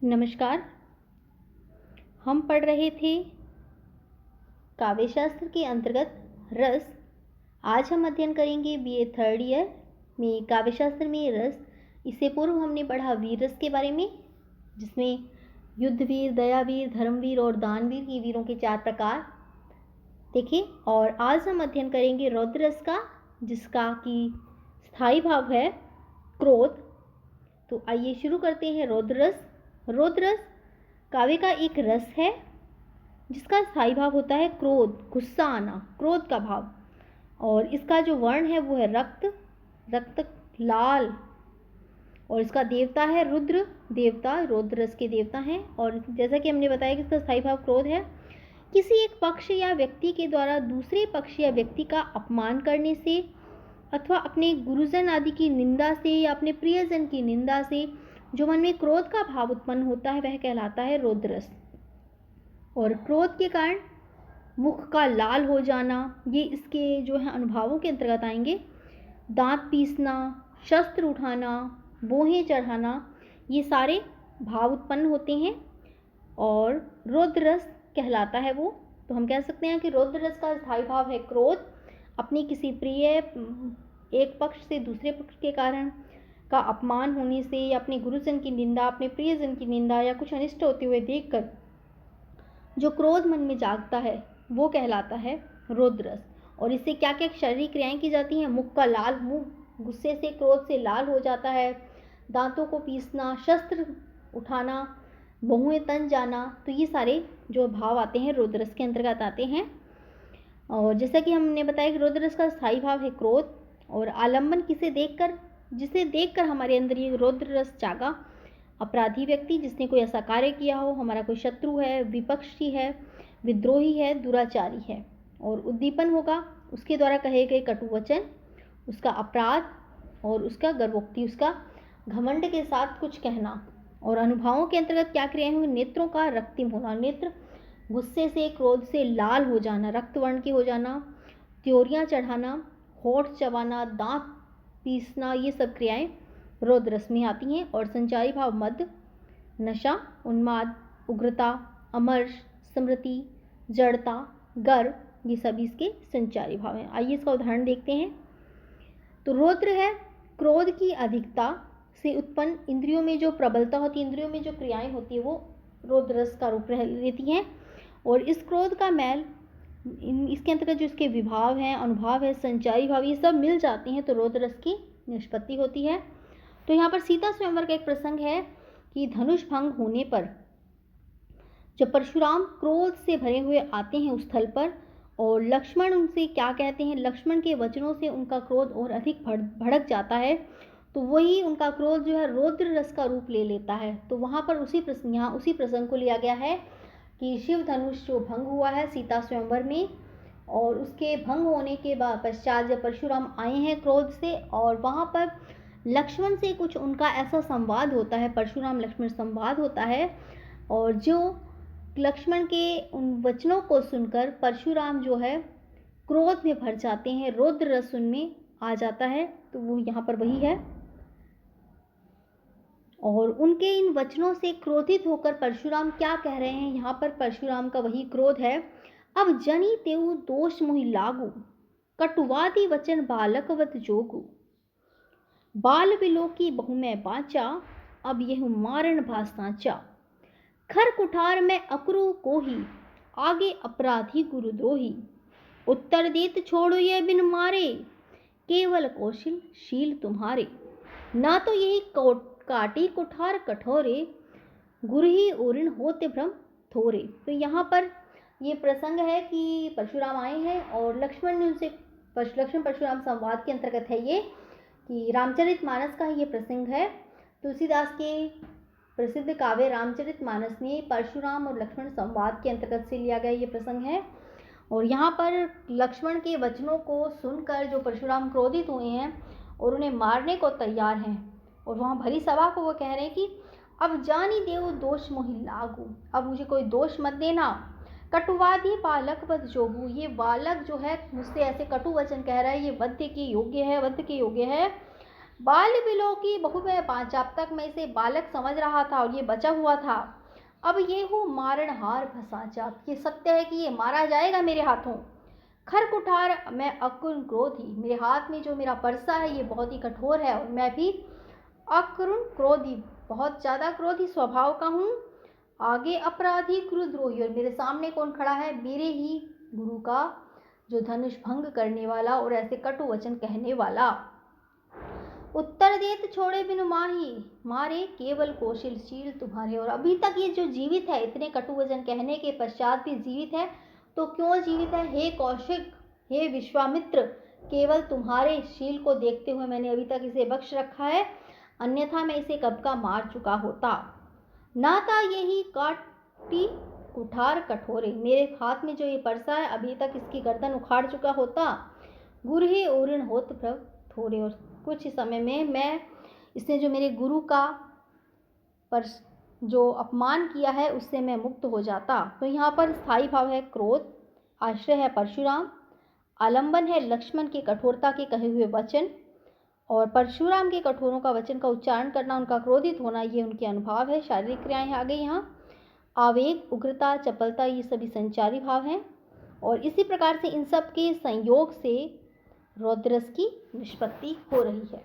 नमस्कार। हम पढ़ रहे थे काव्यशास्त्र के अंतर्गत रस। आज हम अध्ययन करेंगे बीए थर्ड ईयर में काव्यशास्त्र में रस। इससे पूर्व हमने पढ़ा वीर रस के बारे में, जिसमें युद्धवीर, दयावीर, धर्मवीर और दानवीर ये वीरों के 4 प्रकार देखे। और आज हम अध्ययन करेंगे रौद्र रस का, जिसका कि स्थायी भाव है क्रोध। तो आइए शुरू करते हैं रौद्र रस। रौद्र रस काव्य का एक रस है जिसका स्थायी भाव होता है क्रोध, गुस्सा आना, क्रोध का भाव। और इसका जो वर्ण है वो है रक्त, रक्त लाल। और इसका देवता है रुद्र देवता, रौद्र रस के देवता हैं। और जैसा कि हमने बताया कि इसका स्थायी भाव क्रोध है। किसी एक पक्ष या व्यक्ति के द्वारा दूसरे पक्ष या व्यक्ति का अपमान करने से अथवा अपने गुरुजन आदि की निंदा से या अपने प्रियजन की निंदा से जो मन में क्रोध का भाव उत्पन्न होता है वह कहलाता है रौद्र रस। और क्रोध के कारण मुख का लाल हो जाना, ये इसके जो है अनुभवों के अंतर्गत आएंगे। दांत पीसना, शस्त्र उठाना, बोहें चढ़ाना, ये सारे भाव उत्पन्न होते हैं और रौद्र रस कहलाता है वो। तो हम कह सकते हैं कि रौद्र रस का स्थायी भाव है क्रोध। अपनी किसी प्रिय एक पक्ष से दूसरे पक्ष के कारण का अपमान होने से या अपने गुरुजन की निंदा, अपने प्रियजन की निंदा या कुछ अनिष्ट होते हुए देखकर जो क्रोध मन में जागता है वो कहलाता है रौद्र रस। और इससे क्या क्या शारीरिक क्रियाएं की जाती हैं? मुख का लाल, मुंह गुस्से से, क्रोध से लाल हो जाता है। दांतों को पीसना, शस्त्र उठाना, बहुएं तन जाना, तो ये सारे जो भाव आते हैं रौद्र रस के अंतर्गत आते हैं। और जैसा कि हमने बताया कि रौद्र रस का स्थायी भाव है क्रोध। और आलंबन जिसे देखकर हमारे अंदर ये रौद्र रस जागा। अपराधी व्यक्ति, जिसने कोई ऐसा कार्य किया हो, हमारा कोई शत्रु है, विपक्षी है, विद्रोही है, दुराचारी है। और उद्दीपन होगा उसके द्वारा कहे गए कटु वचन, उसका अपराध और उसका गर्वोक्ति, उसका घमंड के साथ कुछ कहना। और अनुभवों के अंतर्गत क्या क्रियाएं होंगी? नेत्रों का रक्तिम होना, नेत्र गुस्से से, क्रोध से लाल हो जाना, रक्त वर्ण के हो जाना, त्योरियां चढ़ाना, होठ चबाना, दांत पीसना, ये सब क्रियाएं रौद्र रस में आती हैं। और संचारी भाव मद, नशा, उन्माद, उग्रता, अमर्ष, स्मृति, जड़ता, गर्व, ये सभी इसके संचारी भाव हैं। आइए इसका उदाहरण देखते हैं। तो रौद्र है क्रोध की अधिकता से उत्पन्न इंद्रियों में जो प्रबलता होती है, इंद्रियों में जो क्रियाएं होती है वो रौद्र रस का रूप लेती हैं। और इस क्रोध का मैल, इसके अंतर्गत जो इसके विभाव हैं, अनुभव है, संचारी भाव, ये सब मिल जाते हैं तो रौद्र रस की निष्पत्ति होती है। तो यहाँ पर सीता स्वयंवर का एक प्रसंग है कि धनुष भंग होने पर जब परशुराम क्रोध से भरे हुए आते हैं उस स्थल पर और लक्ष्मण उनसे क्या कहते हैं, लक्ष्मण के वचनों से उनका क्रोध और अधिक भड़क जाता है। तो वही उनका क्रोध जो है रौद्र रस का रूप ले लेता है। तो वहाँ पर उसी प्रसंग को लिया गया है कि शिव धनुष जो भंग हुआ है सीता स्वयंवर में, और उसके भंग होने के बाद पश्चात जब परशुराम आए हैं क्रोध से, और वहाँ पर लक्ष्मण से कुछ उनका ऐसा संवाद होता है, परशुराम लक्ष्मण संवाद होता है। और जो लक्ष्मण के उन वचनों को सुनकर परशुराम जो है क्रोध में भर जाते हैं, रौद्र रस उनमें आ जाता है। तो वो यहाँ पर वही है। और उनके इन वचनों से क्रोधित होकर परशुराम क्या कह रहे हैं? यहाँ पर परशुराम का वही क्रोध है। अब जनी तेऊ दोष मोहि लागू, कटुवादी वचन बालकवत जोगू। बाल विलोकी बहु मैं बाचा, अब यह मारण भासाचा। खर कुठार में अकरू को ही, आगे अपराधी गुरुद्रोही। उत्तर देत छोड़ो ये बिन मारे, केवल कौशल शील तुम्हारे। ना तो यही काटी कुठार कठोरे, गुरु ही ओरिन होते भ्रम थोरे। तो यहाँ पर ये प्रसंग है कि परशुराम आए हैं और लक्ष्मण ने उनसे, लक्ष्मण परशुराम संवाद के अंतर्गत है ये, कि रामचरितमानस का ये प्रसंग है। तुलसीदास के प्रसिद्ध काव्य रामचरितमानस में परशुराम और लक्ष्मण संवाद के अंतर्गत से लिया गया ये प्रसंग है। और यहाँ पर लक्ष्मण के वचनों को सुनकर जो परशुराम क्रोधित हुए हैं और उन्हें मारने को तैयार हैं, और वहाँ भरी सभा को वो कह रहे हैं कि अब जानी देव दोष मोहि लागू, अब मुझे कोई दोष मत देना। कटुवादी बालक वध जोगू, ये बालक जो है मुझसे ऐसे कटु वचन कह रहा है, ये वध के योग्य है, वध के योग्य है। बाल बिलो की बहु मैं पांच, अब तक मैं इसे बालक समझ रहा था और ये बचा हुआ था, अब ये हूँ मारणहार फंसा जात। ये सत्य है कि ये मारा जाएगा मेरे हाथों। खर कुठार मैं अकुल क्रोधी, मेरे हाथ में जो मेरा परसा है ये बहुत ही कठोर है और मैं भी अकरुण क्रोधी, बहुत ज्यादा क्रोधी स्वभाव का हूँ। आगे अपराधी क्रुद्रोही, और मेरे सामने कौन खड़ा है, मेरे ही गुरु का जो धनुष भंग करने वाला और ऐसे कटु वचन कहने वाला। उत्तर देत छोड़े बिनु माही, मारे केवल कौशलशील तुम्हारे। और अभी तक ये जो जीवित है, इतने कटु वचन कहने के पश्चात भी जीवित है, तो क्यों जीवित है, हे कौशिक, हे विश्वामित्र, केवल तुम्हारे शील को देखते हुए मैंने अभी तक इसे बख्श रखा है, अन्यथा मैं इसे कब का मार चुका होता। नाता यही काटी कुठार कठोरे, मेरे हाथ में जो ये परसा है अभी तक इसकी गर्दन उखाड़ चुका होता। गुरहे ओरण होत प्रभ थोड़े, और कुछ ही समय में मैं, इसने जो मेरे गुरु का पर जो अपमान किया है उससे मैं मुक्त हो जाता। तो यहाँ पर स्थायी भाव है क्रोध, आश्रय है परशुराम, आलंबन है लक्ष्मण के कठोरता के कहे हुए वचन, और परशुराम के कठोरों का वचन का उच्चारण करना, उनका क्रोधित होना, ये उनके अनुभव है। शारीरिक क्रियाएं आ गई यहाँ, आवेग, उग्रता, चपलता, ये सभी संचारी भाव हैं। और इसी प्रकार से इन सब के संयोग से रौद्ररस की निष्पत्ति हो रही है।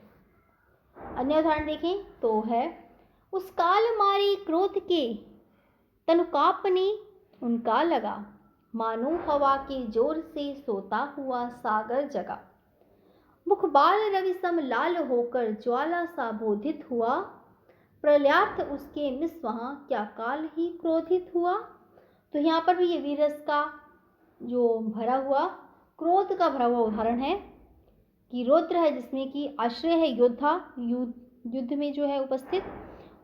अन्य उदाहरण देखें तो है, उस काल मारी क्रोध के तनु कांपने उनका लगा, मानो हवा के जोर से सोता हुआ सागर जगा। मुख बाल रवि सम लाल होकर ज्वाला सा बोधित हुआ, प्रलयार्थ उसके मिस वहां क्या काल ही क्रोधित हुआ। तो यहाँ पर भी ये वीरस का जो भरा हुआ, क्रोध का भरा हुआ उदाहरण है कि रौद्र है जिसमें कि आश्रय है योद्धा, युद्ध में जो है उपस्थित,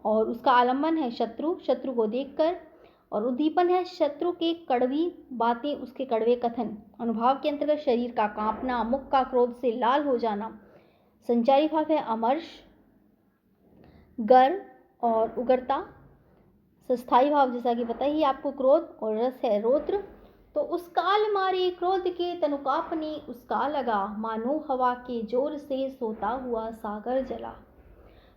और उसका आलंबन है शत्रु, शत्रु को देखकर, और उद्दीपन है शत्रु के कड़वी बातें, उसके कड़वे कथन। अनुभाव के अंतर्गत शरीर का कांपना, मुख का क्रोध से लाल हो जाना। संचारी भाव है अमर्ष, गर्व और उग्रता। स्थायी भाव जैसा कि पता ही आपको क्रोध, और रस है रौद्र। तो उस काल मारे क्रोध के तनुकापने उसका लगा, मानो हवा के जोर से सोता हुआ सागर जला।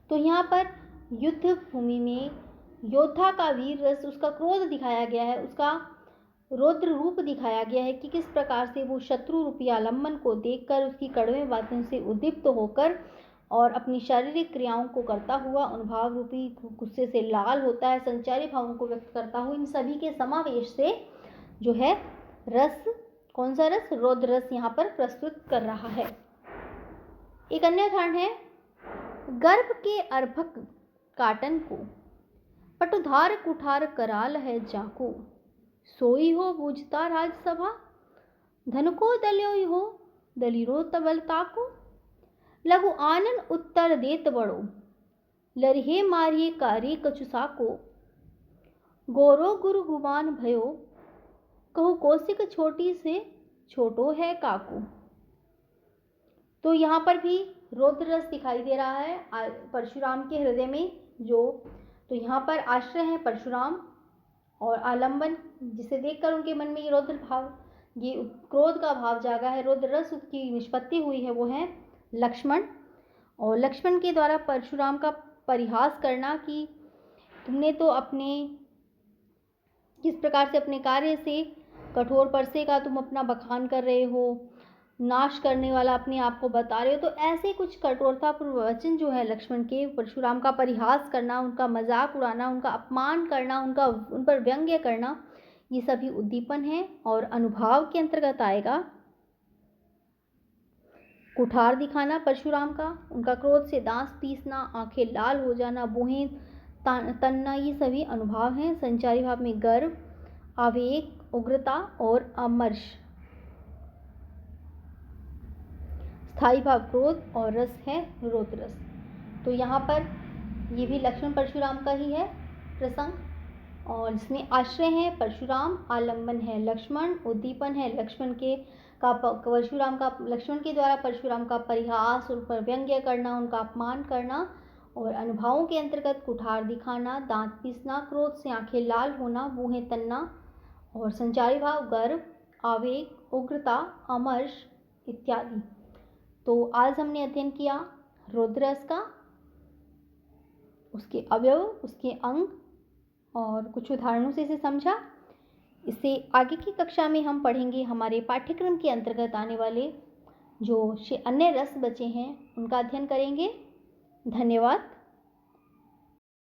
तो यहाँ पर युद्ध भूमि में योद्धा का वीर रस, उसका क्रोध दिखाया गया है, उसका रौद्र रूप दिखाया गया है कि किस प्रकार से वो शत्रु रूपी आलम्बन को देखकर, उसकी कड़वे बातों से उद्दीप्त होकर और अपनी शारीरिक क्रियाओं को करता हुआ अनुभाव रूपी गुस्से से लाल होता है, संचारी भावों को व्यक्त करता हुआ। इन सभी के समावेश से जो है रस, कौन सा रस, रौद्र रस यहाँ पर प्रस्तुत कर रहा है। एक अन्य उदाहरण है, गर्भ के अर्भक काटन को पटुधार कुठार कराल है जाको, सोई हो बूझता राजसभा, धन को दल्यो हो दलिरो तबलता को, लघु आनन उत्तर देत बड़ो, लरिहे मारिये कार्य कचुसा को, गोरो गुरु गुमान भयो, कहु कौशिक छोटी से छोटो है काकू। तो यहाँ पर भी रौद्र रस दिखाई दे रहा है परशुराम के हृदय में जो, तो यहाँ पर आश्रय है परशुराम और आलंबन, जिसे देखकर उनके मन में ये रौद्र भाव, ये क्रोध का भाव जागा है, रौद्र रस की निष्पत्ति हुई है, वो है लक्ष्मण। और लक्ष्मण के द्वारा परशुराम का परिहास करना कि तुमने तो अपने किस प्रकार से अपने कार्य से, कठोर परसे का तुम अपना बखान कर रहे हो, नाश करने वाला अपने आप को बता रहे हो। तो ऐसे कुछ कठोरतापूर्ण वचन जो है लक्ष्मण के, परशुराम का परिहास करना, उनका मजाक उड़ाना, उनका अपमान करना, उन पर व्यंग्य करना, ये सभी उद्दीपन है और अनुभाव के अंतर्गत आएगा। कुठार दिखाना परशुराम का, उनका क्रोध से दांत पीसना, आंखें लाल हो जाना, भुहें तनना, ये सभी अनुभाव हैं। संचारी भाव में गर्व, आवेग, उग्रता और अमर्ष। स्थायी भाव क्रोध और रस है रौद्र रस। तो यहाँ पर ये भी लक्ष्मण परशुराम का ही है प्रसंग, और इसमें आश्रय है परशुराम, आलंबन है लक्ष्मण, उद्दीपन है लक्ष्मण के का परशुराम का, लक्ष्मण के द्वारा परशुराम का परिहास, उन पर व्यंग्य करना, उनका अपमान करना, और अनुभावों के अंतर्गत कुठार दिखाना, दांत पीसना, क्रोध से आंखें लाल होना, मुँहें तनना, और संचारी भाव गर्व, आवेग, उग्रता, अमर्ष इत्यादि। तो आज हमने अध्ययन किया रुद्र रस का, उसके अवयव, उसके अंग और कुछ उदाहरणों से इसे समझा। इसे आगे की कक्षा में हम पढ़ेंगे। हमारे पाठ्यक्रम के अंतर्गत आने वाले जो अन्य रस बचे हैं उनका अध्ययन करेंगे। धन्यवाद।